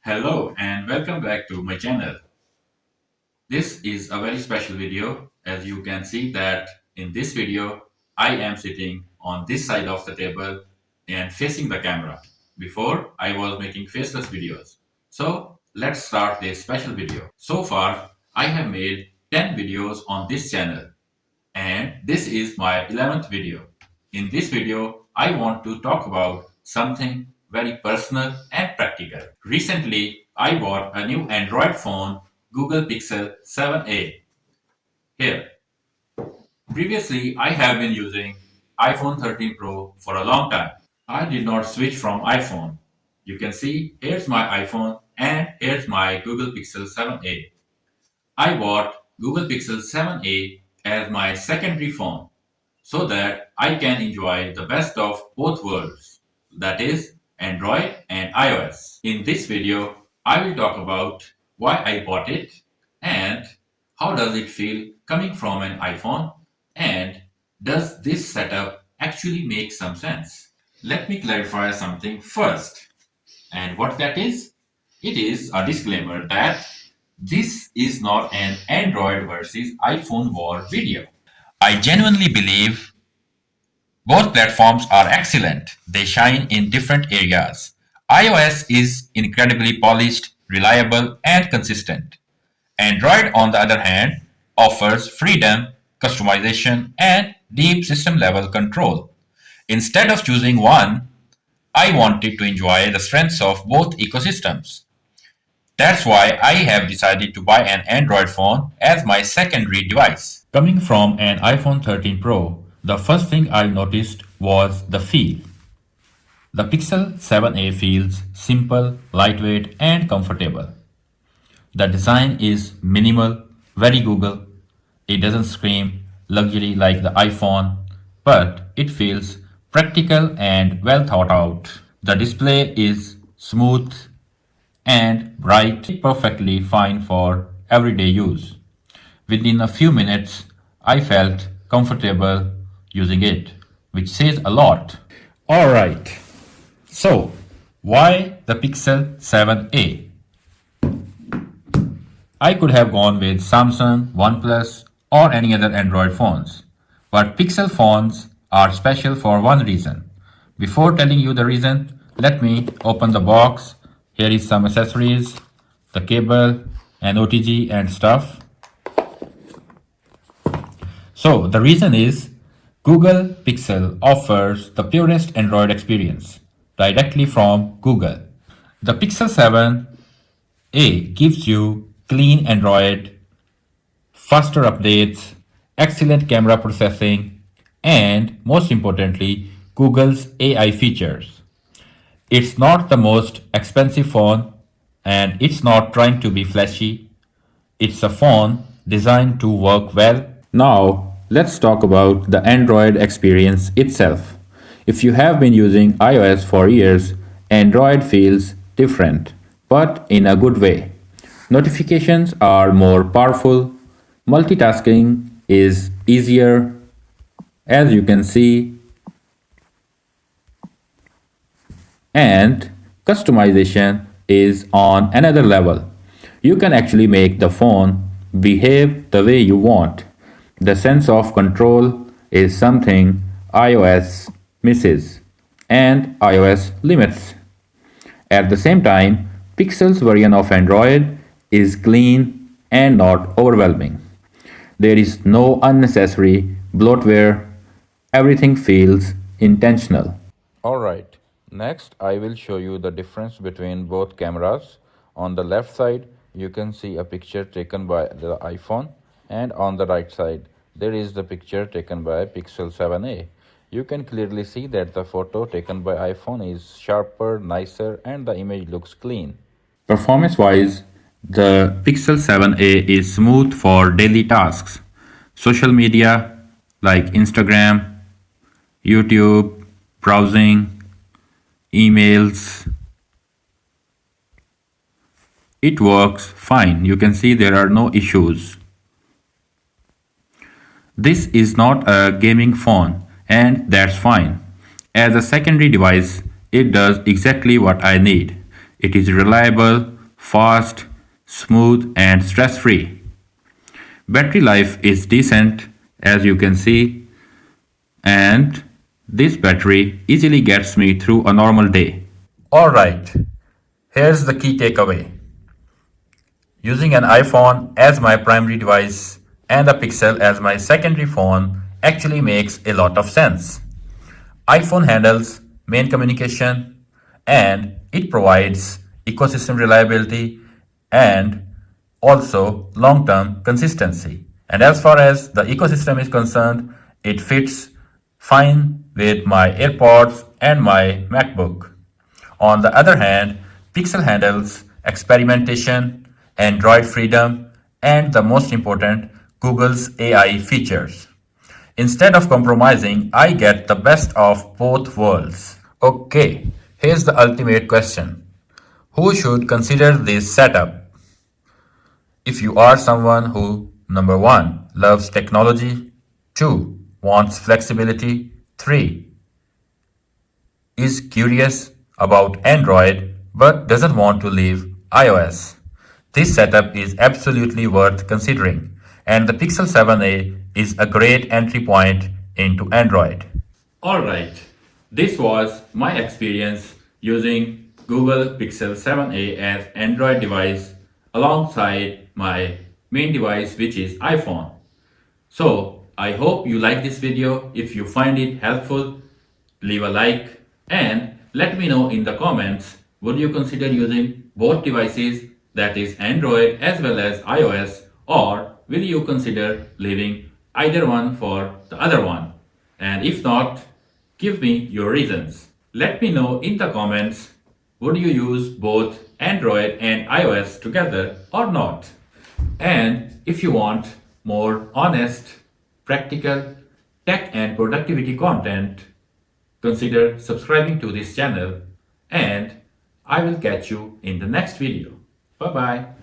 Hello and welcome back to my channel. This is a very special video. As you can see that in this video, I am sitting on this side of the table and facing the camera. Before, I was making faceless videos. So let's start this special video. So far, I have made 10 videos on this channel and this is my 11th video. In this video, I want to talk about something very personal and practical. Recently, I bought a new Android phone, Google Pixel 7a. Here, previously I have been using iPhone 13 Pro for a long time. I did not switch from iPhone. You can see here's my iPhone and here's my Google Pixel 7a. I bought Google Pixel 7a as my secondary phone so that I can enjoy the best of both worlds, that is, Android and iOS. In this video, I will talk about why I bought it and how does it feel coming from an iPhone and does this setup actually make some sense. Let me clarify something first. And what that is? It is a disclaimer that this is not an Android versus iPhone war video. I genuinely believe both platforms are excellent. They shine in different areas. iOS is incredibly polished, reliable, and consistent. Android, on the other hand, offers freedom, customization, and deep system level control. Instead of choosing one, I wanted to enjoy the strengths of both ecosystems. That's why I have decided to buy an Android phone as my secondary device. Coming from an iPhone 13 Pro, the first thing I noticed was the feel. The Pixel 7a feels simple, lightweight, and comfortable. The design is minimal, very Google. It doesn't scream luxury like the iPhone, but it feels practical and well thought out. The display is smooth and bright, perfectly fine for everyday use. Within a few minutes, I felt comfortable using it, which says a lot. Alright, so why the Pixel 7a? I could have gone with Samsung, OnePlus, or any other Android phones. But Pixel phones are special for one reason. Before telling you the reason, let me open the box. Here is some accessories, the cable, and OTG and stuff. So the reason is Google Pixel offers the purest Android experience directly from Google. The Pixel 7a gives you clean Android, faster updates, excellent camera processing, and most importantly, Google's AI features. It's not the most expensive phone and it's not trying to be flashy. It's a phone designed to work well. Now, let's talk about the Android experience itself. If you have been using iOS for years, Android feels different, but in a good way. Notifications are more powerful, multitasking is easier, as you can see, and customization is on another level. You can actually make the phone behave the way you want. The sense of control is something iOS misses and iOS limits. At the same time, Pixel's version of Android is clean and not overwhelming. There is no unnecessary bloatware. Everything feels intentional. Alright, next I will show you the difference between both cameras. On the left side, you can see a picture taken by the iPhone, and on the right side, there is the picture taken by Pixel 7a. You can clearly see that the photo taken by iPhone is sharper, nicer, and the image looks clean. Performance wise, the Pixel 7a is smooth for daily tasks. Social media like Instagram, YouTube, browsing, emails. It works fine. You can see there are no issues. This is not a gaming phone, and that's fine. As a secondary device, it does exactly what I need. It is reliable, fast, smooth, and stress free. Battery life is decent, as you can see, and this battery easily gets me through a normal day. Alright, here's the key takeaway. Using an iPhone as my primary device and a Pixel as my secondary phone actually makes a lot of sense. iPhone handles main communication and it provides ecosystem reliability and also long term consistency. And as far as the ecosystem is concerned, it fits fine with my AirPods and my MacBook. On the other hand, Pixel handles experimentation, Android freedom, and the most important, Google's AI features. Instead of compromising, I get the best of both worlds. Okay, here's the ultimate question. Who should consider this setup? If you are someone who, number one, loves technology, two, wants flexibility, three, is curious about Android but doesn't want to leave iOS. This setup is absolutely worth considering, and the Pixel 7a is a great entry point into Android. Alright, this was my experience using Google Pixel 7a as Android device alongside my main device which is iPhone. So I hope you like this video. If you find it helpful, leave a like and let me know in the comments, would you consider using both devices, that is Android as well as iOS, or will you consider leaving either one for the other one? And if not, give me your reasons. Let me know in the comments, would you use both Android and iOS together or not? And if you want more honest, practical, tech and productivity content, consider subscribing to this channel and I will catch you in the next video. Bye bye.